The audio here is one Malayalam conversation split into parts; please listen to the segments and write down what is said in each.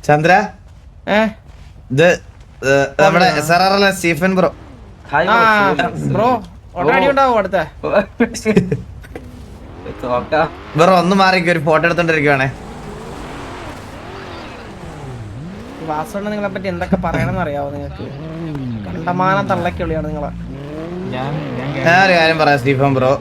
ചന്ദ്ര ഇത് നമ്മുടെ SRR Stephen bro. Bro already ഉണ്ടാവും അടുത്ത ബ്രോ ഒന്ന് മാറിക്ക്, ഒരു ഫോട്ടോ എടുത്തോണ്ടിരിക്കുവാണേ. വാസുണ്ട് നിങ്ങളെ പറ്റി എന്തൊക്കെ പറയണമെന്ന് അറിയാവോ നിങ്ങൾക്ക്? കണ്ടമാനം തള്ളക്കുള്ളിയാണ് നിങ്ങളെ. ഞാനൊരു കാര്യം പറയാം സ്റ്റീഫൻ ബ്രോ,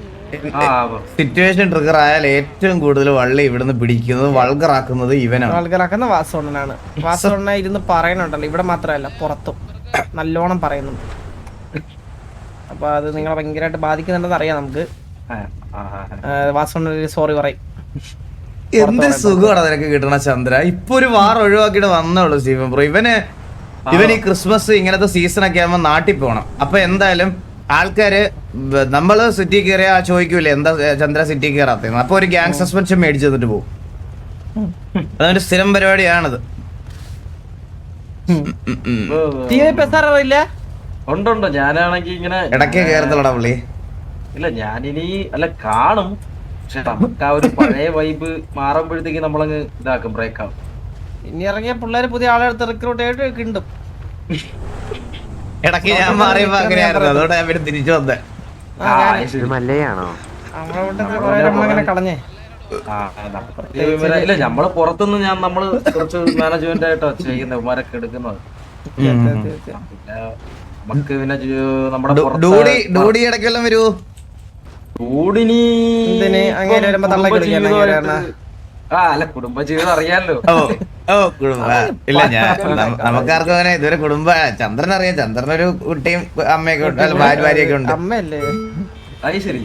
സിറ്റുവേഷൻ ട്രിഗർ ആയാൽ ഏറ്റവും കൂടുതൽ വള്ളി ഇവിടുന്ന് പിടിക്കുന്നത് വൾഗറാക്കുന്നത് ഇവനാണ്. വൾഗറാക്കുന്ന വാസുണ്ണനാണ്. വാസുണ്ണ ഇരുന്ന് പറയുന്നുണ്ടല്ലോ, ഇവിടെ മാത്രമല്ല പുറത്തും നല്ലോണം പറയുന്നുണ്ട്. അപ്പൊ അത് നിങ്ങളെ ഭയങ്കരമായിട്ട് ബാധിക്കുന്നുണ്ടെന്ന് അറിയാം നമുക്ക്. വാസുണ്ണ സോറി പറയും. എന്ത് സുഖമാണ് അതിനൊക്കെ കിട്ടണ ചന്ദ്ര. ഇപ്പൊ ഒരു വാർ ഒഴിവാക്കിയിട്ട് വന്നോളൂ സ്റ്റീഫൻ ബ്രോ. ഇവൻ ഈ ക്രിസ്മസ് ഇങ്ങനത്തെ സീസണൊക്കെ ആകുമ്പോൾ നാട്ടിൽ പോകണം. അപ്പൊ എന്തായാലും ആൾക്കാര് നമ്മള് സിറ്റി കയറിയാ ചോദിക്കൂലേ എന്താ ചന്ദ്ര സിറ്റി കയറാത്ത, അപ്പൊ ഒരു ഗ്യാങ് സസ്പെൻഷൻ മേടിച്ചു തന്നിട്ട് പോകും. അതൊരു സ്ഥിരം പരിപാടിയാണത്. ഉണ്ടോ ഞാനാണെങ്കി ഇങ്ങനെ ഇടയ്ക്ക് കയറത്തുള്ളടാ പുള്ളി. ഇല്ല ഞാനിനി അല്ല കാണും, പക്ഷെ നമുക്ക് ആ ഒരു പഴയ വൈബ് മാറുമ്പോഴത്തേക്ക് നമ്മളങ്ങ് ഇതാക്കും, ബ്രേക്ക് ആവും. ഇനി ഇറങ്ങിയ പിള്ളേര് പുതിയ ആളെടുത്ത് റിക്രൂട്ട് ആയിട്ട് കിട്ടും. ഇടയ്ക്ക് ഞാൻ മാറിയപ്പോ അങ്ങനെയായിരുന്നു, അതുകൊണ്ട് ഞാൻ പിന്നെ തിരിച്ചു വന്നേ. നമ്മളെ കളഞ്ഞേ. ഇല്ല നമ്മള് പുറത്തുനിന്ന് നമ്മള് കുറച്ച് മാനേജ്മെന്റ് ആയിട്ടോ ചെയ്യുന്ന ഇവന്മാരൊക്കെ എടുക്കുന്നത്. നമുക്ക് പിന്നെ നമ്മുടെ ഡൂഡി ഇടയ്ക്കെല്ലാം വരുവോ? ഡൂഡിനി അല്ല കുടുംബജീവിതം അറിയാലോ. ഇല്ല നമുക്കാർക്കും അങ്ങനെ ഇതുവരെ കുടുംബ ചന്ദ്രൻ അറിയാം. ചന്ദ്രനൊരു കുട്ടിയും അമ്മയൊക്കെ ഉണ്ട്, ഭാര്യയൊക്കെ ഉണ്ട്. അമ്മയല്ലേ? അത് ശരി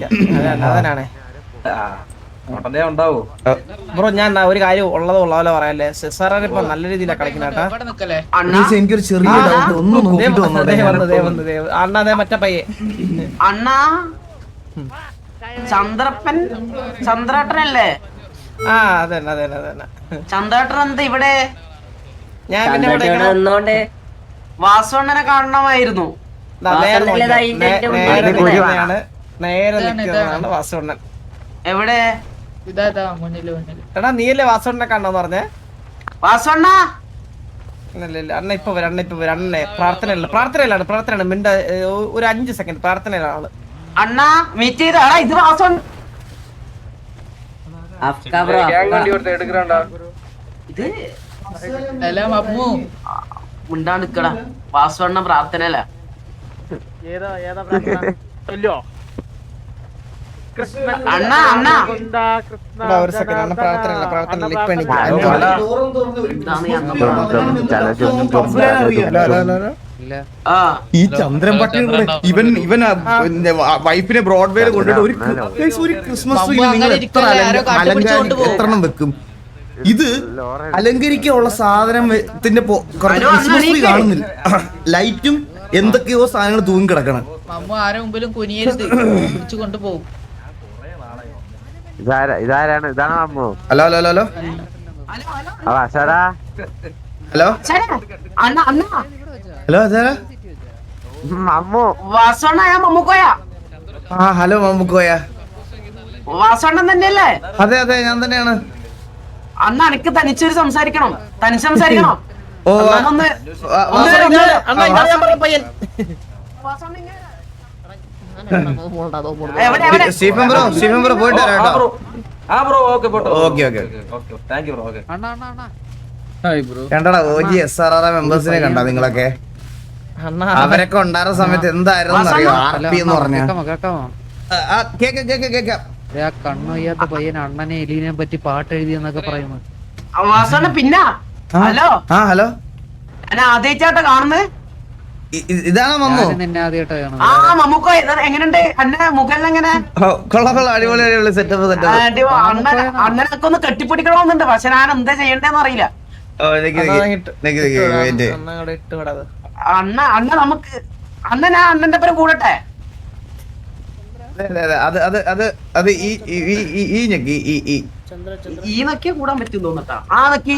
ഉണ്ടാവോ ബ്രോ? ഞാൻ ഒരു കാര്യം ഉള്ളത് പോലെ പറയാല്ലേ, സെസാറിന് ഇപ്പൊ നല്ല രീതിയിലാണ് കളിക്കുന്നേട്ടാ. എനിക്കൊരു ചെറിയ ഡൗട്ട്, ഒന്ന് നോക്കിട്ട് അണ്ണാ മറ്റേ പയ്യെ അണ്ണാ ചന്ദ്രേട്ടനല്ലേ? ആ അതന്നെ അതന്നെ അതന്നെ. ചന്ദ്രേട്ടൻ എന്താ ഇവിടെ? ഞാൻ പിന്നെ വാസുണ്ണനെ കാണണമായിരുന്നു. നേരെ നിൽക്കുന്നതാണ് വാസുണ്ണൻ. എവിടെ? എടാ നീയല്ലേ വാസുണ്ണനെ കാണണമെന്ന് പറഞ്ഞേ? വാസുണ്ണ ഇല്ല അണ്ണ ഇപ്പൊ വരും, അണ്ണനെ പ്രാർത്ഥനയിലാണ് മിണ്ട ഒരു 5 സെക്കൻഡ് പ്രാർത്ഥനയിലാണ്. അണ്ണാ മീറ്റ് ചെയ്ത ഇത് വാസുണ്ണ. മിണ്ടാണ്ടിക്കടാ, വാസുണ്ണ പ്രാർത്ഥനയില. അണ്ണാ അണ്ണാ ഒരു സെക്കൻഡ് അണ്ണ പ്രാർത്ഥനയില്ല ഇപ്പൊ എനിക്ക് ഈ ചന്ദ്രൻ പട്ടി ഇവൻ വൈഫിനെ ബ്രോഡ്വേയിൽ കൊണ്ടിട്ട് ഒരു ക്രിസ്മസ് ട്രീ നിങ്ങൾ എത്ര എണ്ണം വെക്കും? ഇത് അലങ്കരിക്കാനുള്ള സാധനത്തിന്റെ ക്രിസ്മസ് ട്രീ കാണുന്നില്ല, ലൈറ്റും എന്തൊക്കെയോ സാധനങ്ങൾ തൂങ്ങി കിടക്കണം. ഇതാരാണ്? ഇതാണ് Ammu. Hello hello hello hello hello അതാരാ? അമ്മു. വാസുണ്ണ ഞാൻ മമ്മൂക്കോയ. ആ ഹലോ മമ്മൂക്കോയ. വാസുണ്ണൻ തന്നെയല്ലേ? അതെ അതെ ഞാൻ തന്നെയാണ്. അണ്ണ എനിക്ക് തനിച്ചൊരു സംസാരിക്കണം, തനിച്ച് സംസാരിക്കണം. ഓ സ്റ്റീഫൻ ബ്രോ പോയിട്ട് വരാം കേട്ടോ. കണ്ടടാ ഓജി SRR മെമ്പേഴ്സിനെ കണ്ടാ നിങ്ങളൊക്കെ? അവരൊക്കെ ഉണ്ടായിരുന്ന സമയത്ത് എന്തായിരുന്നു അറിയോ RP എന്ന് പറഞ്ഞാ? കണ്ണൊയ്യാത്ത പയ്യൻ അണ്ണനെ എലീനെ പറ്റി പാട്ട് എഴുതിയെന്നൊക്കെ പറയുന്നു. പിന്നെ ഹലോ ഹലോ ഞാൻ ആദ്യമായിട്ടാ കാണുന്നത്. ഇതാണ് മമ്മു. ആ മമ്മൂക്കോ എങ്ങനെയുണ്ട്? എന്നെ മുഖം എങ്ങനെ? കൊള്ളാം അടിപൊളി അടിപൊളി സെറ്റപ്പ് അണ്ണനൊക്കെ ഒന്ന് കെട്ടിപ്പിടിക്കണമെന്നുണ്ട്, പക്ഷെ ഞാൻ എന്താ ചെയ്യണ്ടേന്ന് അറിയില്ല. അണ്ണ നമുക്ക് ഞാൻ അണ്ണന്റെ പേര് കൂടട്ടെ? ഈ നക്കിയ കൂടാൻ പറ്റും തോന്നട്ടാ. ആ നക്കി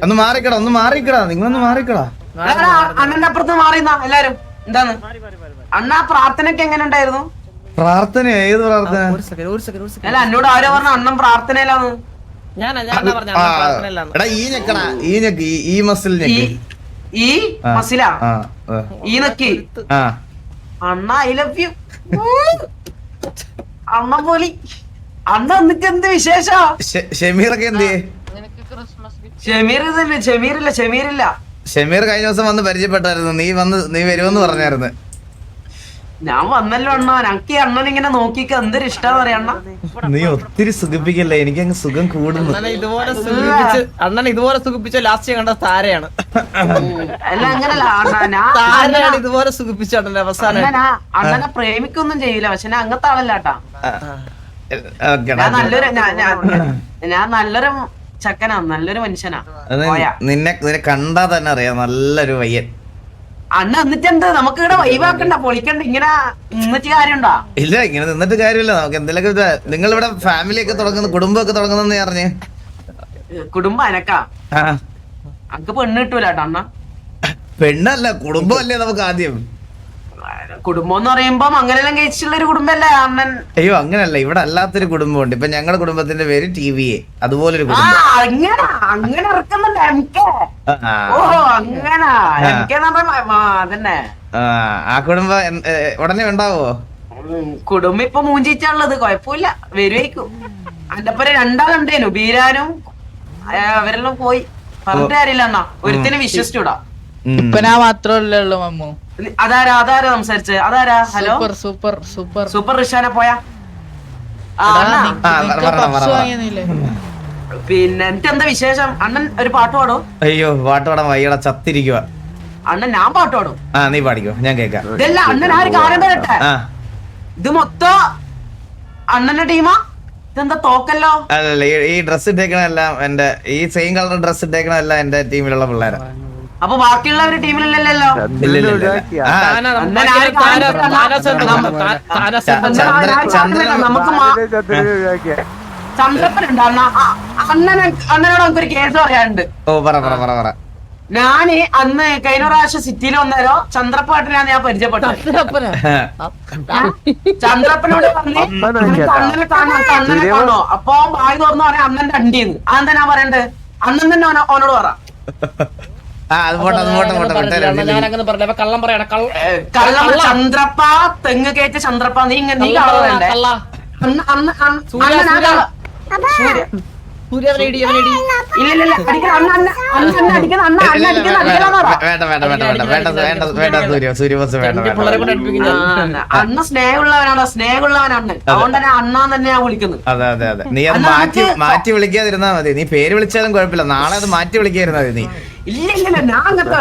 ഒന്ന് മാറിക്കടാ നിങ്ങളൊന്ന് മാറിക്കടാ. അണ്ണന്റെ അപ്പുറത്ത് മാറിയുന്ന എല്ലാരും എന്താണ്? അണ്ണ പ്രാർത്ഥനയൊക്കെ എങ്ങനെ ഉണ്ടായിരുന്നു? പ്രാർത്ഥന? ഏത് പ്രാർത്ഥന? അല്ല എന്നോട് ആരോ പറഞ്ഞ അണ്ണൻ പ്രാർത്ഥനയിലാന്ന്. ഞാൻ പറഞ്ഞ ആ, പ്രാർത്ഥനയിലാണ്. എടാ ഈ ഞെക്കടാ ഈ ഞെക്ക് ഈ മസിൽ ഈ ഞെക്ക് ഈ ആ. മസിലാ ആ ആ, ഈ നക്കി ആ അണ്ണ ഐ ലവ് യു അണ്ണ പോലി അണ്ണ എന്നിട്ട് എന്ത് വിശേഷാ ഷമീറൊക്കെ എന്ത് ചെയ്യേ ഷമീറില്ല ഷമീർ കഴിഞ്ഞ ദിവസം വന്ന് പരിചയപ്പെട്ടായിരുന്നു. നീ വരുമെന്ന് പറഞ്ഞായിരുന്നു. ഞാൻ വന്നല്ലോ അണ്ണ ഞങ്ങൾക്ക് ഈ അണ്ണൻ ഇങ്ങനെ നോക്കിക്ക എന്തൊരു ഇഷ്ടാന്ന് പറയാ അണ്ണ നീ ഒത്തിരി സുഖിപ്പിക്കല്ലേ, എനിക്കങ്ങ് സുഖം കൂടുന്നു. അണ്ണനെ ഇതുപോലെ സുഖിപ്പിച്ച ലാസ്റ്റ് കണ്ട താരയാണ്. അല്ല അങ്ങനല്ല അണ്ണ താരയാണ് ഇതുപോലെ സുഖിപ്പിച്ചോണ്ടല്ലേ അവസാനം. അണ്ണനെ പ്രേമിക്കൊന്നും ചെയ്യൂല പക്ഷെ ഞാൻ അങ്ങനത്തെ ആളല്ലാട്ടാ. ഓക്കെടാ. ഞാൻ നല്ലൊരു ചക്കനാ, നല്ലൊരു മനുഷ്യനാ. അത് നിന്നെ കണ്ടാ തന്നെ അറിയാം, നല്ലൊരു പയ്യൻ. അണ്ണ എന്നിട്ട് എന്ത് നമുക്ക് ഇവിടെ വൈവാക്കണ്ട പൊളിക്കണ്ട ഇങ്ങനെ നിന്നിട്ട് കാര്യമുണ്ടോ? ഇല്ല, ഇങ്ങനെ നിന്നിട്ട് കാര്യമില്ല. നമുക്ക് എന്തെങ്കിലുമൊക്കെ നിങ്ങളിവിടെ ഫാമിലി ഒക്കെ തുടങ്ങുന്നു, കുടുംബമൊക്കെ തുടങ്ങുന്നെന്ന് പറഞ്ഞ്. കുടുംബം അനക്കാ ആ അനക്ക് പെണ്ണ് കിട്ടൂല കേട്ടോ അണ്ണ. പെണ്ണല്ല, കുടുംബമല്ലേ നമുക്ക് ആദ്യം. കുടുംബം എന്ന് പറയുമ്പോ അങ്ങനെല്ലാം കഴിച്ചിട്ടുള്ള ഒരു കുടുംബല്ലേ അണ്ണൻ? അയ്യോ അങ്ങനല്ല, ഇവിടെ അല്ലാത്തൊരു കുടുംബമുണ്ട്. ഇപ്പൊ ഞങ്ങളുടെ കുടുംബത്തിന്റെ പേര് TVA, അതുപോലൊരു ആ കുടുംബം. അങ്ങനെ ഇറക്കുന്നുണ്ട് MK. ആ, ഓ അങ്ങനെ MK അതന്നെ. ആ കുടുംബം ഉടനെ ഉണ്ടാവോ? കുടുംബം ഇപ്പൊ മൂഞ്ചിച്ചുള്ളത് കുഴപ്പമില്ല, വരുവായിരിക്കും. അന്റെ ഒപ്പം രണ്ടാളുണ്ടേനു, ബീരാനും അവരെല്ലാം പോയി. പറഞ്ഞിട്ട് കാര്യമില്ല അണ്ണാ, ഒരുത്തിനെ വിശ്വസിച്ചൂടാ. ഇപ്പൊ ഞാൻ മാത്രമല്ലേ ഉള്ളു മമ്മു. അതാരാ സംസാരിച്ചത്? അതാരാ? ഹലോ സൂപ്പർ സൂപ്പർ റിഷാനെ പോയാ? വാങ്ങിയെന്നില്ലേ? പിന്നെ എനിക്ക് എന്താ വിശേഷം? അണ്ണൻ ഒരു പാട്ട് പാടോ? അയ്യോ പാട്ട് പാടാൻ വയ്യട, ചത്തിരിക്കുക. അണ്ണൻ ഞാൻ പാട്ട് പാടും. ആ നീ പാടിക്കോ, ഞാൻ കേക്കാം. ഇതല്ല അണ്ണൻ ആ ഒരു കാര്യം പറയട്ടെ, ആ ഇത് മൊത്തം അണ്ണന്റെ ടീമാ? ഇതെന്താ തോക്കല്ലോ? അല്ലല്ല, ഈ ഡ്രസ് ഇട്ടേക്കണെല്ലാം എന്റെ, ഈ സെയിം കളർ ഡ്രസ് ഇട്ടേക്കണെല്ലാം എന്റെ ടീമിലുള്ള പിള്ളേരാ. അപ്പൊ ബാക്കിയുള്ളവര് ടീമിലല്ലല്ലോ? ഇല്ല ഇല്ല ഇല്ല. ആ, ചന്ദ്രപ്പനുണ്ട് അണ്ണ. അണ്ണനോട് നമുക്കൊരു കേസ് പറയാനുണ്ട്. ഓ പറ. ഞാന് അന്ന് കഴിഞ്ഞ പ്രാവശ്യം സിറ്റിയിൽ വന്നേരോ ചന്ദ്രപ്പാട്ടിനാണ് ഞാൻ പരിചയപ്പെട്ടത്. ചന്ദ്രപ്പനോട് പറഞ്ഞ് അണ്ണനെ കാണോ, അപ്പൊ വായി തുറന്നു പറയാൻ അണ്ണന്റെ അണ്ടിന്ന്. അതെന്താ ഞാൻ പറയണ്ടത്? അണ്ണൻ തന്നെ ഓനോട് പറ. ഞാനങ്ങനെ പറഞ്ഞ കള്ളം പറയണ കള്ളം ചന്ദ്രപ്പ തെങ്ങ് കയറ്റ ചന്ദ്രപ്പ നീ ഇങ്ങനെ നീ കാണുന്നുണ്ടേ. ഇല്ലില്ല അടിക്കണം അണ്ണ അടിക്കണം അണ്ണ അടിക്കണം അണ്ണ സ്നേഹമുള്ളവനാണോ? സ്നേഹമുള്ളവനാണ്, അതുകൊണ്ട് തന്നെ അണ്ണാൻ തന്നെ ഞാൻ വിളിക്കുന്നത്. അതെ അതെ അതെ, നീ അത് മാറ്റി വിളിക്കാതിരുന്നാ മതി. നീ പേര് വിളിച്ചാലും കുഴപ്പമില്ല, നാളെ അത് മാറ്റി വിളിക്കാതിരുന്നാ മതി. നീ ഇല്ല ഞാൻ അങ്ങനത്തെ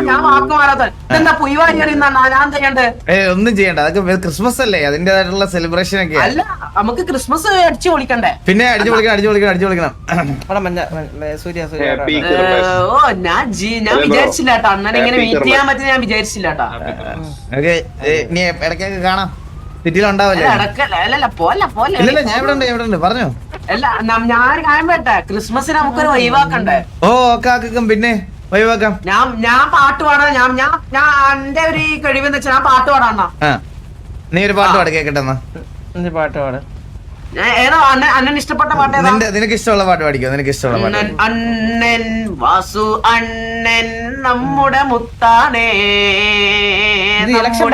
ഞാൻ വാക്ക് മാറാത്ത എന്താ പുയ്വാരി അറിയുന്ന ഞാൻ ചെയ്യണ്ടേ? ഒന്നും ചെയ്യണ്ട, അതൊക്കെ ക്രിസ്മസ് അല്ലേ, അതിന്റേതായിട്ടുള്ള സെലിബ്രേഷൻ ഒക്കെ. അല്ല നമുക്ക് ക്രിസ്മസ് അടിച്ചു പൊളിക്കണ്ടേ? പിന്നെ അടിച്ചു പൊളിക്കണം. ഓ ഞാൻ വിചാരിച്ചില്ല കേട്ടോ അണ്ണനെ ഇങ്ങനെ മീറ്റ് ചെയ്യാൻ പറ്റുന്ന ഞാൻ വിചാരിച്ചില്ല കേട്ടോ. നീ ഇടയ്ക്കൊക്കെ കാണാം, സിറ്റിയിലുണ്ടാവില്ലേ? അല്ലല്ല പോലെ ഇല്ലല്ല, ഞാൻ ഇവിടെ ഉണ്ട് പറഞ്ഞോ. അല്ല ഞാനൊരു കാര്യം പറ്റേ, ക്രിസ്മസിന് നമുക്കൊരു വൈവാക്കണ്ടേ? ഓ ഓക്കെ, പിന്നെ വൈവാക്കാം. ഞാൻ പാട്ട് പാടാം. ഞാൻ എന്റെ ഒരു കഴിവെന്ന് വെച്ചാൽ ഞാൻ പാട്ട് പാടാണ്ണ. നീ ഒരു പാട്ട് പാട് കേക്കട്ടെ. എന്നാ പാട്ട് പാട്. ഏതാ അണ്ണൻ ഇഷ്ടപ്പെട്ട പാട്ട് ഏതാ? നിനക്ക് ഇഷ്ടമുള്ള പാട്ട് പാടിക്കോ. നിനക്ക് ഇഷ്ടമുള്ള പാട്ട്. അണ്ണൻ വാസു അണ്ണൻ നമ്മുടെ മുത്താണേ. ഇലക്ഷൻ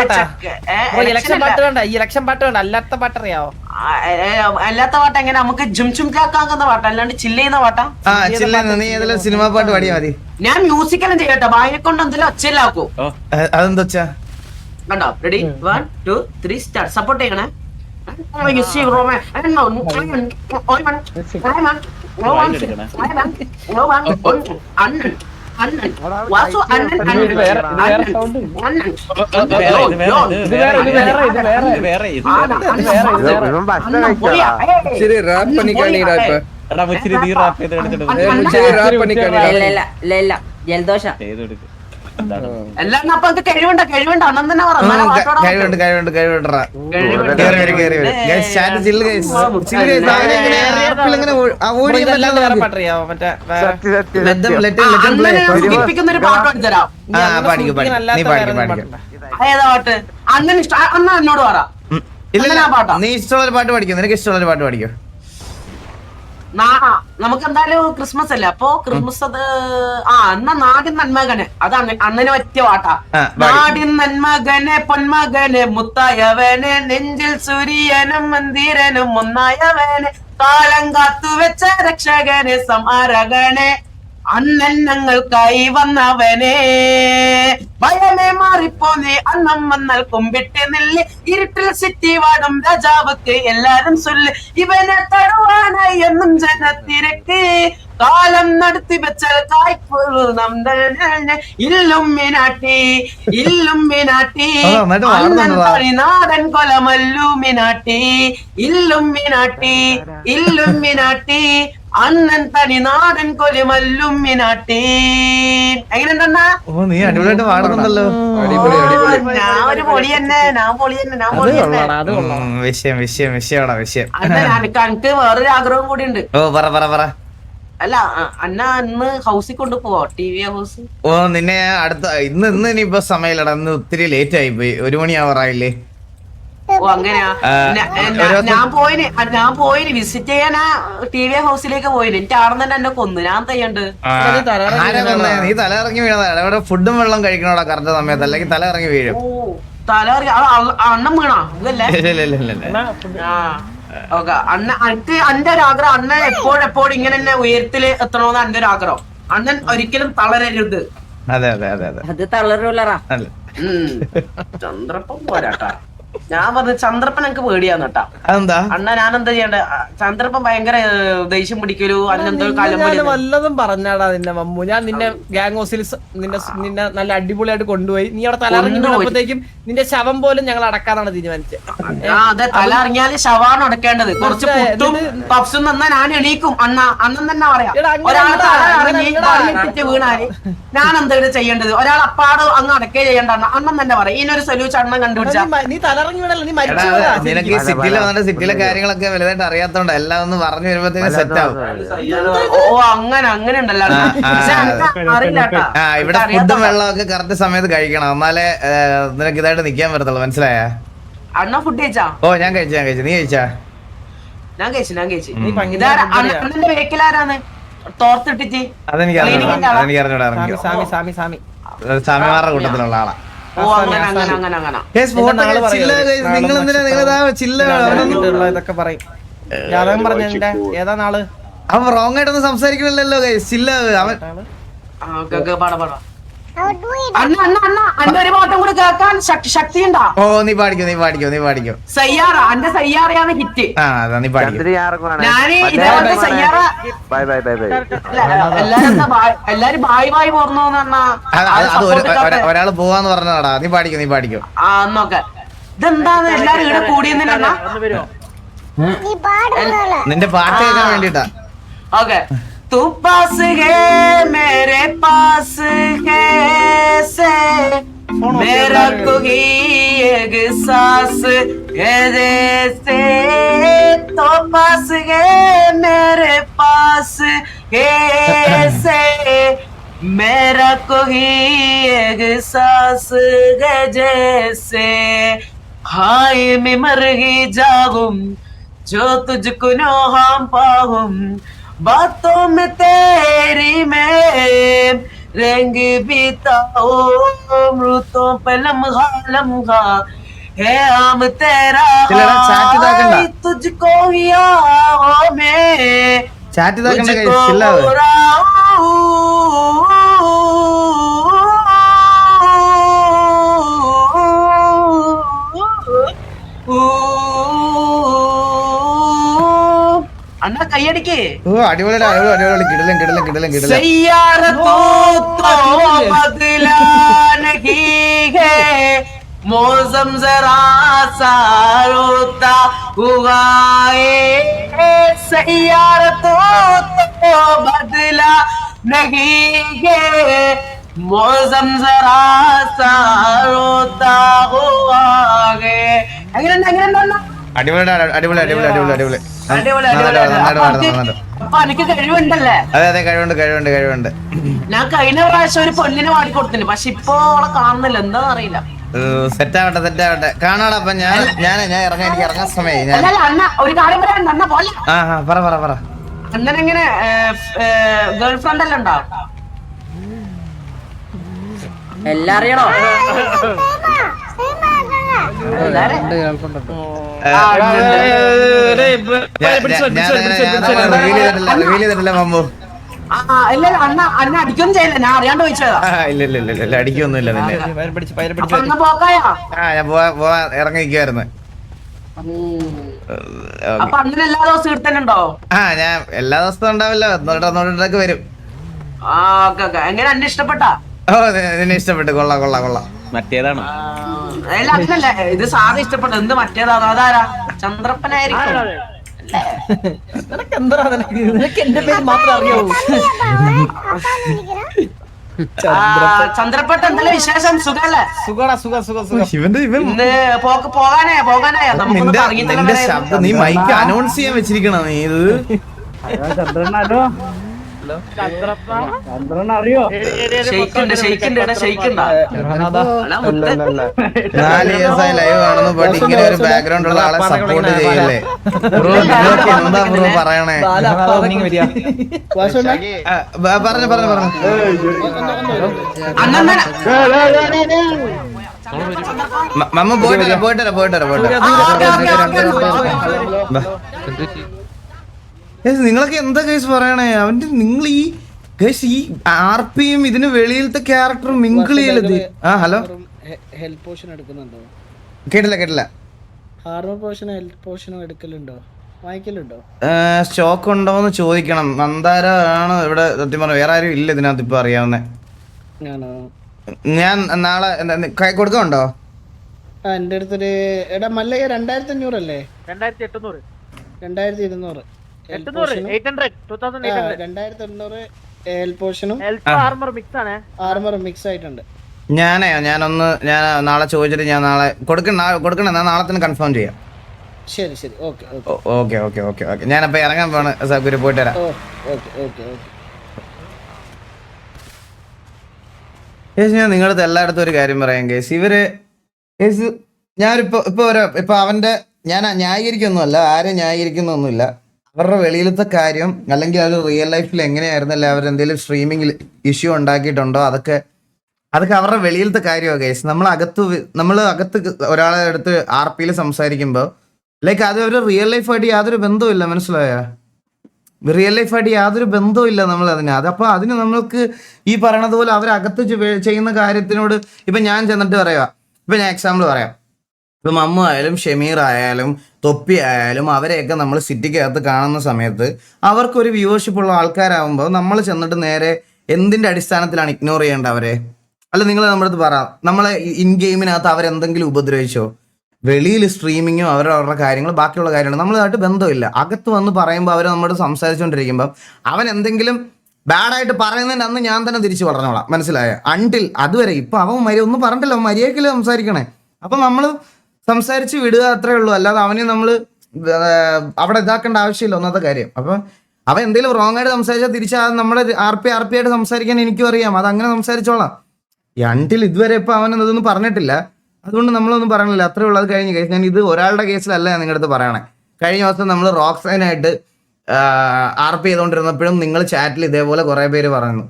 പാട്ട് വേണ്ട, ഈ ഇലക്ഷൻ പാട്ട് വേണ്ട, അല്ലാത്ത പാട്ട് അറിയാവോ? അല്ലാത്ത പാട്ട് എങ്ങനെ നമുക്ക് ജും കാക്കാക്കുന്ന പാട്ടാ, അല്ലാണ്ട് ചില്ല് ചെയ്യുന്ന പാട്ടാ? നീ ഏതെങ്കിലും സിനിമാ പാട്ട് പാടിയാ മതി. ഞാൻ മ്യൂസിക്കെല്ലാം ചെയ്യട്ടെ, വായനെ കൊണ്ട് എന്തെങ്കിലും ഒച്ചയിലാക്കൂ. അതെന്താ വെച്ചാ? കണ്ടോ? Ready 1 2 3 start. സപ്പോർട്ട് ചെയ്യണേ. ജലദോഷം എല്ലാം അപ്പൊ കഴിവുണ്ട് അണ്ണൻ തന്നെ സൂചിപ്പിക്കുന്ന ഒരു പാട്ട് പഠിച്ചരാം. ഏതാ പാട്ട്? അണ്ണൻ അണ്ണ എന്നോട് പറ. ഇല്ല, നീ ഇഷ്ടമുള്ള പാട്ട് പഠിക്കും. നിനക്ക് ഇഷ്ടമുള്ള പാട്ട് പഠിക്കോ. നമുക്ക് എന്തായാലും ക്രിസ്മസ് അല്ലേ, അപ്പൊ ക്രിസ്മസ് അത് എന്നാ നാടിൻ നന്മകനെ അത് അണ്ണന് പറ്റിയ പാട്ടാ. നാടിൻ നന്മകനെ പൊന്മകനെ മുത്തായവനെ നെഞ്ചിൽ സൂര്യനും മന്ദിരനും ഒന്നായവനെ കാലം കാത്തുവെച്ച രക്ഷകനെ സമാരകനെ അണ്ണൻ ഞങ്ങൾക്കായി വന്നവനെ ഭയമേ മാറിപ്പോന്നെ അന്നം വന്നാൽ കുമ്പിട്ട് നെല്ല് ഇരുട്ടിൽ സിറ്റി വാടും രാജാവക്ക് എല്ലാരും ചൊല്ല് ഇവനെ തടുവാനായി എന്നും ജനത്തിരക്ക് കാലം നടത്തി വെച്ചാൽ കായ്പൊരു ഇല്ലുമിനാട്ടി ഇല്ലുമിനാട്ടി അണ്ണൻ നാടൻ കൊലമല്ലുമിനാട്ടി ഇല്ലുമിനാട്ടി ഇല്ലുമിനാട്ടി അണ്ണൻ തനി നാടൻ കൊലിമല്ലുമിനാട്ടി. എങ്ങനെയുണ്ടെന്നാ? നീ അടിപൊളിയായിട്ട് പാടുന്നുണ്ടല്ലോ. ഞാൻ ഒരു പൊളി തന്നെ, ഞാൻ പൊളി തന്നെ, ഞാൻ പൊളി തന്നെ. വിഷയം എനിക്ക് വേറൊരു ആഗ്രഹം കൂടി ഉണ്ട്. ഓ പറ. അല്ല അന്ന ഇന്ന് ഹൗസിൽ കൊണ്ടുപോവോ? TV house. ഓ നിന്നെ അടുത്ത ഇന്ന് ഇനിയിപ്പോ സമയമില്ലടാ, ഇന്ന് ഒത്തിരി ലേറ്റ് ആയി പോയി, 1 മണിയാവാറായില്ലേ. ഓ അങ്ങനെയാ. ഞാൻ പോയിന് വിസിറ്റ് ചെയ്യാനാ TV ഹൗസിലേക്ക് പോയിന്. എനിക്ക് ആടെ തന്നെ എന്നെ കൊന്നു. ഞാൻ തയ്യണ്ട്. നീ തല ഇറങ്ങി വീണതാ. ഇവിടെ ഫുഡും വെള്ളം കഴിക്കണോടാ കറക്റ്റ് സമയത്ത്, അല്ലെങ്കിൽ തല ഇറങ്ങി വീഴും. തല അണ്ണം വീണാ ഇതല്ലേ? ഓക്കെ അണ്ണ എനിക്ക് എന്റെ ഒരു ആഗ്രഹം അണ്ണൻ എപ്പോഴും ഇങ്ങനെ തന്നെ ഉയരത്തില് എത്തണമെന്ന് എന്റെ ഒരു ആഗ്രഹം. അണ്ണൻ ഒരിക്കലും തളരരുത്. അതെ അത് തളരൂലറാ. ചന്ദ്രപ്പം പോരാട്ടാ. ഞാൻ പറഞ്ഞു ചന്ദ്രപ്പൻ എനിക്ക് പേടിയാന്ന് കേട്ടാ. അതെന്താ അണ്ണ ഞാൻ എന്താ ചെയ്യണ്ടേ? ചന്ദ്രപ്പൻ ഭയങ്കര ദേഷ്യം പിടിക്കലു അന്നെന്തോ വല്ലതും പറഞ്ഞാടാ നിന്നെ മമ്മു. ഞാൻ നിന്നെ ഗാങ് ഹൗസിൽ നിന്നെ നല്ല അടിപൊളിയായിട്ട് കൊണ്ടുപോയി. നീ അവിടെ തലറങ്ങിയപ്പോഴത്തേക്കും നിന്റെ ശവം പോലും ഞങ്ങൾ അടക്കാന്നാണ് തീരുമാനിച്ചത്. അതെ, തല ഇറങ്ങിയാല് ശവാണ് അടക്കേണ്ടത്. കുറച്ച് പുട്ടും പപ്സും തന്നാ ഞാൻ എണീക്കും. അണ്ണൻ തന്നെ പറയാം. ഒരാൾ തല ഇറങ്ങി വീണാല് ഞാൻ എന്താ ചെയ്യേണ്ടത്? ഒരാൾ അപ്പാട് അങ്ങ് അടക്കേ ചെയ്യണ്ട. അണ്ണൻ തന്നെ പറയാം. ഇതിനൊരു സൊല്യൂഷൻ അണ്ണൻ കണ്ടുപിടിച്ചാ. നീ തലറങ്ങി വീണല്ലോ, നീ നിനക്ക് ഈ സിറ്റിയിൽ വന്നിട്ട് സിറ്റിയിലെ കാര്യങ്ങളൊക്കെ വലുതായിട്ട് അറിയാത്തോണ്ട് എല്ലാം ഒന്ന് പറഞ്ഞു വരുമ്പോഴത്തേക്കും സെറ്റ് ആവും. ഓ അങ്ങനെ ഉണ്ടല്ലോ. അറിയില്ല. ഇവിടെ ഫുഡും വെള്ളമൊക്കെ കറക്റ്റ് സമയത്ത് കഴിക്കണം, എന്നാലേ നിനക്ക് ഇതായിട്ട് നിക്കാൻ പറ്റത്തുള്ളൂ. മനസ്സിലായ? അണ്ണ ഫുഡ് കഴിച്ചാ? ഓ ഞാൻ കഴിച്ചു. നീ കഴിച്ചാ? ഞാൻ കഴിച്ചു. അണ്ണന്റെ വേക്കിലാരാണ് തോർത്തിട്ടിച്ച്? അതെനിക്ക് അറിഞ്ഞൂടാ. സ്വാമിമാരുടെ കൂട്ടത്തിലുള്ള ആളാ. ഇതൊക്കെ പറയും. ജാതകം പറഞ്ഞ ഏതാ നാള്? അവൻ റോങ് ആയിട്ടൊന്നും സംസാരിക്കണില്ലല്ലോ. ചില്ല അവൻ. ഒരു പാട്ടും കൂടെ കേൾക്കാൻ ശക്തി ഉണ്ടാ? ഓ നീ പാടിക്കോ. സയ്യാറ അന്റെ സയ്യാറയാണ് ഹിറ്റ്. നീ പാടിക്കോ. എല്ലാരും ബായ് പോർന്നു ഒരാള് പോവാന്ന് പറഞ്ഞാടാ. നീ പാടിക്കോ. നോക്ക ഇതെന്താണ് എല്ലാരും ഇവിടെ കൂടിയെന്നാ? നിന്റെ പാട്ട് കേൾക്കാൻ വേണ്ടിട്ടാ. ഓക്കെ. तू पास है मेरे पास है से मेरा कोई एक सांस है जैसे तो पास है मेरे पास है से मेरा कोई एक सांस है जैसे हाय मैं मर ही जाऊं जो तुझको नो हम पाऊं बातों में तेरी में रंग बिताओ अमृतों पे लम्हा है हम तेरा तुझको ही आओ मैं तुझको अन्ना कईयड़के अടിപൊളി കിടലൻ सैयारा तो बदला नहीं है मौसम जरा सा रोता हुआ है सैयारा तो बदला नहीं है मौसम जरा सा रोता हुआ है അടിപൊളി. അപ്പൊ എനിക്ക് കഴിവുണ്ടല്ലേ? അതെ കഴിവുണ്ട്. ഞാൻ കഴിഞ്ഞ പ്രാവശ്യം ഒരു പൊന്നിനെ വാടി കൊടുത്തിട്ടുണ്ട്, പക്ഷെ ഇപ്പൊ അവളെ കാണുന്നില്ല, എന്താന്ന് അറിയില്ല. സെറ്റ് ആവട്ടെ കാണാടാ. അപ്പൊ ഞാൻ ഇറങ്ങാൻ സമയം. അല്ല അണ്ണ ഒരു കാര്യം പറയാനുണ്ട്. അണ്ണ പോലെ പറ. അണ്ണനെങ്ങനെ ഗേൾ ഫ്രണ്ട് എല്ലാം ഉണ്ടോ? എല്ലാം അറിയണോ? രണ്ട് കേൾക്കുന്നുണ്ട്. റിവീൽ ചെയ്തിട്ടില്ല മമ്മു. ഇല്ല അണ്ണ അടിക്കൊന്നും ചെയ്യില്ല, ഞാൻ അറിയാണ്ട് ചോദിച്ചതാ. ഇല്ല അടിക്കൊന്നുമില്ല നിന്നെ. അപ്പൊ അണ്ണ പോക്കായോ? ഞാൻ പോവാൻ ഇറങ്ങിയിരിക്കുവായിരുന്നു. അപ്പൊ അണ്ണന് എല്ലാ ദിവസവും ഇവിടെ ഉണ്ടോ? ഞാൻ എല്ലാ ദിവസവും ഉണ്ടാവില്ല, ഒന്നോട്ടൊക്കെ വരും. ഓക്കെ എങ്ങനെ അന്നെ ഇഷ്ടപ്പെട്ടാ? ഓ നിന്നെ ഇഷ്ടപ്പെട്ടു, കൊള്ളാം. മറ്റേതാണ് അല്ല അതിനല്ല, ഇത് സാധനം ഇഷ്ടപ്പെട്ടു. എന്ത് മറ്റേതാണോ? അതാരാ? ചന്ദ്രപ്പനായിരിക്കും. നിനക്ക് എന്താ നിനക്ക് എന്റെ പേര് മാത്രമേ അറിയാവൂ. ചന്ദ്രപ്പട്ട് എന്തെല്ലാം വിശേഷം? സുഖല്ലേ? സുഖം. ഇവൻ ഇന്ന് പോകാനായ നിന്റെ ശബ്ദം നീ മൈക്ക് അനൗൺസ് ചെയ്യാൻ വെച്ചിരിക്കണ നീ ഇത്. നാല് ദിവസമായി ലൈവ് കാണുന്നു, ബട്ട് ഇങ്ങനെ ഒരു ബാക്ക്ഗ്രൗണ്ട് ഉള്ള ആളെ സപ്പോർട്ട് ചെയ്യല്ലേ ബ്രോ? നിങ്ങൾക്ക് എന്താ ബ്രോ പറയണേ? പറഞ്ഞു മമ്മ പോയിട്ട് നിങ്ങളൊക്കെ എന്താ കേസ് പറയണേ? അവന്റെ നിങ്ങൾ ഈ കേസ് ഈ ആർപിയും ഇതിന് വെളിയിലത്തെ ക്യാരക്ടറും മിങ്കിൾ ചെയ്യലത്. ഹലോ ഹെൽത്ത് പോഷൻ എടുക്കുന്നുണ്ടോ? കേട്ടില്ല. ഹാർമർ പോഷൻ ഹെൽത്ത് പോഷനും എടുക്കലുണ്ടോ? വാങ്ങിക്കലുണ്ടോ? സ്റ്റോക്ക് ഉണ്ടോന്ന് ചോദിക്കണം. മന്ദാര ആണ് ഇവിടെ സത്യം പറഞ്ഞ, വേറെ ആരും ഇല്ല ഇതിനകത്ത് ഇപ്പൊ അറിയാവുന്നേ. ഞാൻ നാളെ കൊടുക്കണ്ടോ? എന്റെ അടുത്തൊരു എടാ മല്ലയ്യ 2500 അല്ലേ? 2800 2200 2800 ഹെൽത്ത് പോഷനും ആർമർ മിക്സ് ആയിട്ടുണ്ട്. ഞാൻ നാളെ ചോദിച്ചിട്ട് ഞാൻ നാളെ കൊടുക്കണേ, നാളെ തന്നെ കൺഫേം ചെയ്യാം. ശരി ഓക്കെ ഞാനപ്പോ ഇറങ്ങാൻ പോണ്. സൗകര്യം പോയിട്ട് വരാം. ഞാൻ നിങ്ങളുടെ എല്ലായിടത്തും ഒരു കാര്യം പറയാം കേസ്. ഇവര് ഇപ്പൊ അവന്റെ ഞാൻ ന്യായീകരിക്കൊന്നുമല്ല, ആരും ന്യായീകരിക്കുന്നൊന്നുമില്ല. അവരുടെ വെളിയിലത്തെ കാര്യം അല്ലെങ്കിൽ അത് റിയൽ ലൈഫിൽ എങ്ങനെയായിരുന്നല്ല, അവരെന്തെങ്കിലും സ്ട്രീമിങ്ങിൽ ഇഷ്യൂ ഉണ്ടാക്കിയിട്ടുണ്ടോ, അതൊക്കെ അവരുടെ വെളിയിലത്തെ കാര്യമാണ് കേസ്. നമ്മൾ അകത്ത് ഒരാളെ അടുത്ത് RPയിൽ സംസാരിക്കുമ്പോൾ ലൈക്ക് അത് ഒരു റിയൽ ലൈഫായിട്ട് യാതൊരു ബന്ധവുമില്ല, മനസ്സിലായോ? റിയൽ ലൈഫായിട്ട് യാതൊരു ബന്ധവുമില്ല നമ്മൾ അതിന്. അതപ്പോൾ അതിന് നമ്മൾക്ക് ഈ പറയണത് പോലെ അവരകത്ത് ചെയ്യുന്ന കാര്യത്തിനോട് ഇപ്പം ഞാൻ ചെന്നിട്ട് പറയാം. ഇപ്പം ഞാൻ എക്സാമ്പിൾ പറയാം. ഇപ്പം മമ്മു ആയാലും ഷമീർ ആയാലും തൊപ്പി ആയാലും അവരെയൊക്കെ നമ്മൾ സിറ്റിക്കകത്ത് കാണുന്ന സമയത്ത് അവർക്കൊരു വ്യൂവർഷിപ്പ് ഉള്ള ആൾക്കാരാകുമ്പോൾ നമ്മൾ ചെന്നിട്ട് നേരെ എന്തിൻ്റെ അടിസ്ഥാനത്തിലാണ് ഇഗ്നോർ ചെയ്യേണ്ട അവരെ? അല്ല, നിങ്ങൾ നമ്മുടെ അടുത്ത് പറ, നമ്മളെ ഇൻ ഗെയിമിനകത്ത് അവരെന്തെങ്കിലും ഉപദ്രവിച്ചോ? വെളിയിൽ സ്ട്രീമിങ്ങോ അവരുടെ കാര്യങ്ങൾ ബാക്കിയുള്ള കാര്യങ്ങൾ നമ്മളായിട്ട് ബന്ധമില്ല. അകത്ത് വന്ന് പറയുമ്പോൾ അവർ നമ്മോട് സംസാരിച്ചുകൊണ്ടിരിക്കുമ്പോൾ അവൻ എന്തെങ്കിലും ബാഡായിട്ട് പറയുന്നതിൻ്റെ അന്ന് ഞാൻ തന്നെ തിരിച്ചു പറഞ്ഞോളാം, മനസ്സിലായോ? അതുവരെ ഇപ്പം അവൻ ഒന്നും പറഞ്ഞിട്ടില്ല, അവൻ മര്യാദയ്ക്കല്ലേ സംസാരിക്കണേ. അപ്പം നമ്മൾ സംസാരിച്ച് വിടുക, അത്രേ ഉള്ളൂ. അല്ലാതെ അവനെ നമ്മൾ അവിടെ ഇതാക്കേണ്ട ആവശ്യമില്ല, ഒന്നാമത്തെ കാര്യം. അപ്പം അവൻ എന്തെങ്കിലും റോങ് ആയിട്ട് സംസാരിച്ചാൽ തിരിച്ചാൽ നമ്മുടെ RP ആയിട്ട് സംസാരിക്കാൻ എനിക്കും അറിയാം, അതങ്ങനെ സംസാരിച്ചോളാം. ഇതുവരെ ഇപ്പം അവൻ ഇതൊന്നും പറഞ്ഞിട്ടില്ല, അതുകൊണ്ട് നമ്മളൊന്നും പറയണില്ല, അത്രേ ഉള്ളൂ. അത് കഴിഞ്ഞ് കേസ് ഞാൻ ഇത് ഒരാളുടെ കേസിലല്ല ഞാൻ നിങ്ങളുടെ അടുത്ത് പറയണേ. കഴിഞ്ഞ ദിവസം നമ്മൾ റോക്സൈനായിട്ട് RP ചെയ്തുകൊണ്ടിരുന്നപ്പോഴും നിങ്ങൾ ചാറ്റിൽ ഇതേപോലെ കുറേ പേര് പറയുന്നു,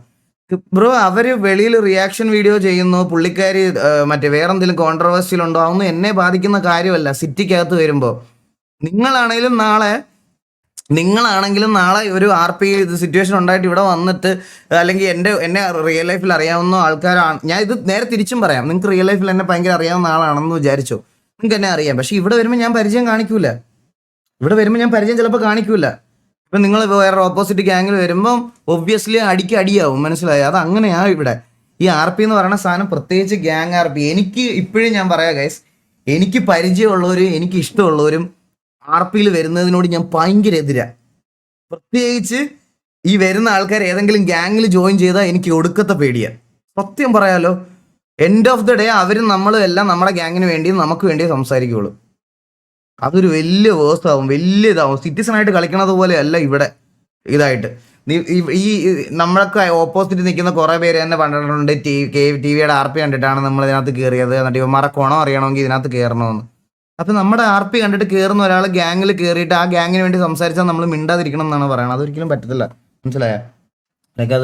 ബ്രോ അവര് വെളിയിൽ റിയാക്ഷൻ വീഡിയോ ചെയ്യുന്നു, പുള്ളിക്കാരി മറ്റേ വേറെ എന്തെങ്കിലും കോൺട്രവേഴ്സിയിൽ ഉണ്ടോ, അതൊന്നും എന്നെ ബാധിക്കുന്ന കാര്യമല്ല. സിറ്റിക്കകത്ത് വരുമ്പോൾ നിങ്ങളാണെങ്കിലും നാളെ ഒരു RP സിറ്റുവേഷൻ ഉണ്ടായിട്ട് ഇവിടെ വന്നിട്ട് അല്ലെങ്കിൽ എന്നെ റിയൽ ലൈഫിൽ അറിയാവുന്ന ആൾക്കാരാണ്. ഞാൻ ഇത് നേരെ തിരിച്ചും പറയാം, നിങ്ങൾക്ക് റിയൽ ലൈഫിൽ എന്നെ ഭയങ്കര അറിയാവുന്ന ആളാണെന്ന് വിചാരിച്ചോ, നിങ്ങൾക്ക് എന്നെ അറിയാം. പക്ഷെ ഇവിടെ വരുമ്പോൾ ഞാൻ പരിചയം കാണിക്കൂല. ചിലപ്പോൾ കാണിക്കൂല. ഇപ്പം നിങ്ങൾ വേറെ ഓപ്പോസിറ്റ് ഗ്യാങ്ങിൽ വരുമ്പം ഒബ്വിയസ്ലി അടിയാവും, മനസ്സിലായോ? അത് അങ്ങനെയാണ് ഇവിടെ. ഈ RP എന്ന് പറയുന്ന സാധനം, പ്രത്യേകിച്ച് ഗ്യാങ് RP, എനിക്ക് ഇപ്പോഴും ഞാൻ പറയാം ഗൈസ്, എനിക്ക് പരിചയമുള്ളവരും എനിക്ക് ഇഷ്ടമുള്ളവരും RPയിൽ വരുന്നതിനോട് ഞാൻ ഭയങ്കര എതിരാണ്. പ്രത്യേകിച്ച് ഈ വരുന്ന ആൾക്കാർ ഏതെങ്കിലും ഗ്യാങ്ങിൽ ജോയിൻ ചെയ്താൽ എനിക്ക് ഒടുക്കത്തെ പേടിയാണ്, സത്യം പറയാലോ. എൻഡ് ഓഫ് ദ ഡേ അവരും നമ്മളും എല്ലാം നമ്മുടെ ഗ്യാങ്ങിന് വേണ്ടിയും നമുക്ക് വേണ്ടിയേ സംസാരിക്കുകയുള്ളൂ. അതൊരു വലിയ വേഴ്സാവും, വലിയ ഇതാവും. സിറ്റിസൺ ആയിട്ട് കളിക്കണത് പോലെ അല്ല ഇവിടെ ഇതായിട്ട്. ഈ നമ്മളൊക്കെ ഓപ്പോസിറ്റ് നിൽക്കുന്ന കുറേ പേര് തന്നെ പറഞ്ഞിട്ടുണ്ട്, TVയുടെ RP കണ്ടിട്ടാണ് നമ്മൾ ഇതിനകത്ത് കയറിയത്, എന്നിട്ട് ഇവന്മാരെ കുണം അറിയണമെങ്കിൽ ഇതിനകത്ത് കയറണമെന്ന്. അപ്പൊ നമ്മുടെ RP കണ്ടിട്ട് കയറുന്ന ഒരാൾ ഗ്യാങ്ങിൽ കയറിയിട്ട് ആ ഗ്യാങ്ങിന് വേണ്ടി സംസാരിച്ചാൽ നമ്മൾ മിണ്ടാതിരിക്കണം എന്നാണ് പറയുന്നത്. അതൊരിക്കലും പറ്റത്തില്ല, മനസ്സിലായോ? ലൈക്ക്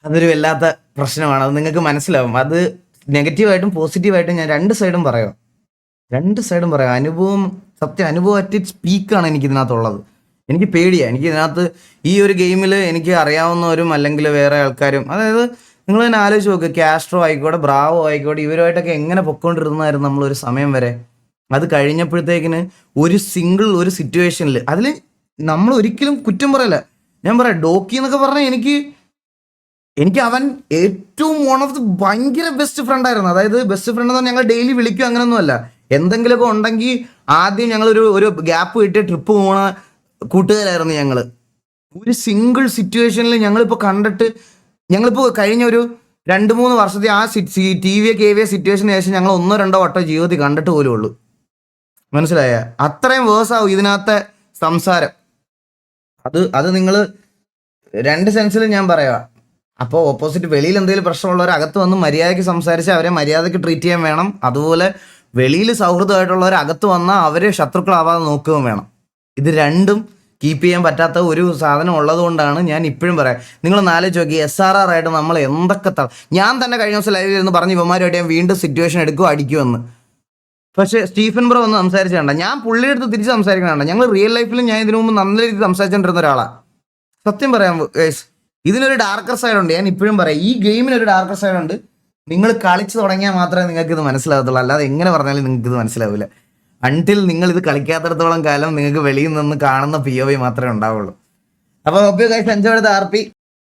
അതൊരു വല്ലാത്ത പ്രശ്നമാണ്. അത് നിങ്ങൾക്ക് മനസ്സിലാവും. അത് നെഗറ്റീവായിട്ടും പോസിറ്റീവായിട്ടും ഞാൻ രണ്ട് സൈഡും പറയാം. അനുഭവം അറ്റ് ഇറ്റ്സ് പീക്കാണ് എനിക്ക് ഇതിനകത്തുള്ളത്. എനിക്ക് പേടിയാണ്. എനിക്ക് ഇതിനകത്ത് ഈ ഒരു ഗെയിമിൽ എനിക്ക് അറിയാവുന്നവരും അല്ലെങ്കിൽ വേറെ ആൾക്കാരും, അതായത് നിങ്ങൾ തന്നെ ആലോചിച്ച് നോക്ക്, കാസ്ട്രോ ആയിക്കോട്ടെ, ബ്രാവോ ആയിക്കോട്ടെ, ഇവരുമായിട്ടൊക്കെ എങ്ങനെ പൊക്കോണ്ടിരുന്നായിരുന്നു നമ്മളൊരു സമയം വരെ. അത് കഴിഞ്ഞപ്പോഴത്തേക്കിന് ഒരു സിറ്റുവേഷനിൽ അതിൽ നമ്മൾ ഒരിക്കലും കുറ്റം പറയല്ല. ഞാൻ പറയാം, ഡോക്കി എന്നൊക്കെ പറഞ്ഞാൽ എനിക്ക് അവൻ ഏറ്റവും വൺ ഓഫ് ദി ഭയങ്കര ബെസ്റ്റ് ഫ്രണ്ട് ആയിരുന്നു. അതായത് ബെസ്റ്റ് ഫ്രണ്ട് എന്ന് പറഞ്ഞാൽ ഞങ്ങൾ ഡെയിലി വിളിക്കും, അങ്ങനെയൊന്നുമല്ല. എന്തെങ്കിലുമൊക്കെ ഉണ്ടെങ്കിൽ ആദ്യം ഞങ്ങളൊരു ഗ്യാപ്പ് കിട്ടിയ ട്രിപ്പ് പോണ കൂട്ടുകാരായിരുന്നു ഞങ്ങൾ. ഒരു സിംഗിൾ സിറ്റുവേഷനിൽ ഞങ്ങളിപ്പോൾ കഴിഞ്ഞ ഒരു 2-3 വർഷത്തെ ആ TV സിറ്റുവേഷന് ശേഷം ഞങ്ങൾ 1-2 വട്ടം ജീവിതത്തിൽ കണ്ടിട്ട് പോലും ഉള്ളൂ. മനസ്സിലായ? അത്രയും വേഴ്സാവും ഇതിനകത്തെ സംസാരം. അത് നിങ്ങൾ രണ്ട് സെൻസിൽ ഞാൻ പറയാം. അപ്പോൾ ഓപ്പോസിറ്റ് വെളിയിൽ എന്തെങ്കിലും പ്രശ്നമുള്ളവർ അകത്ത് വന്ന് മര്യാദയ്ക്ക് സംസാരിച്ച് അവരെ മര്യാദയ്ക്ക് ട്രീറ്റ് ചെയ്യാൻ വേണം. അതുപോലെ വെളിയിൽ സൗഹൃദമായിട്ടുള്ളവർ അകത്ത് വന്നാൽ അവരെ ശത്രുക്കളാവാതെ നോക്കുകയും വേണം. ഇത് രണ്ടും കീപ്പ് ചെയ്യാൻ പറ്റാത്ത ഒരു സാധനം ഉള്ളത് കൊണ്ടാണ് ഞാൻ ഇപ്പോഴും പറയാം. നിങ്ങൾ ആലോചിച്ച് നോക്കി, SRR ആയിട്ട് നമ്മൾ എന്തൊക്കെ ഞാൻ തന്നെ കഴിഞ്ഞ ദിവസം ലൈവിൽ ഇരുന്ന് പറഞ്ഞ് ഇവന്മാരുമായിട്ട് ഞാൻ വീണ്ടും സിറ്റുവേഷൻ എടുക്കും അടിക്കുമെന്ന്. പക്ഷേ സ്റ്റീഫൻ ബ്രോ ഒന്ന് സംസാരിച്ചിട്ടുണ്ട്. ഞാൻ പുള്ളിയുടെ അടുത്ത് തിരിച്ച് സംസാരിക്കണ. ഞങ്ങൾ റിയൽ ലൈഫിലും ഞാൻ ഇതിനു മുമ്പ് നല്ല രീതിയിൽ സംസാരിച്ചുകൊണ്ടിരുന്ന ഒരാളാണ്. സത്യം പറയാം ഗൈസ്, ഇതിനൊരു ഡാർക്കർ സൈഡ് ഉണ്ട്. ഞാൻ ഇപ്പോഴും പറയാം, ഈ ഗെയിമിനൊരു ഡാർക്കർ സൈഡ് ഉണ്ട്. നിങ്ങൾ കളിച്ച് തുടങ്ങിയാൽ മാത്രമേ നിങ്ങൾക്ക് ഇത് മനസ്സിലാകത്തുള്ളൂ. അല്ലാതെ എങ്ങനെ പറഞ്ഞാലും നിങ്ങൾക്ക് ഇത് മനസ്സിലാവില്ല. അൺടിൽ നിങ്ങൾ ഇത് കളിക്കാത്തിടത്തോളം കാലം നിങ്ങൾക്ക് വെളിയിൽ നിന്ന് കാണുന്ന POV മാത്രമേ ഉണ്ടാവുള്ളൂ. അപ്പോൾ ഗൈസ്, എൻജോയ് ചെയ്ത RP.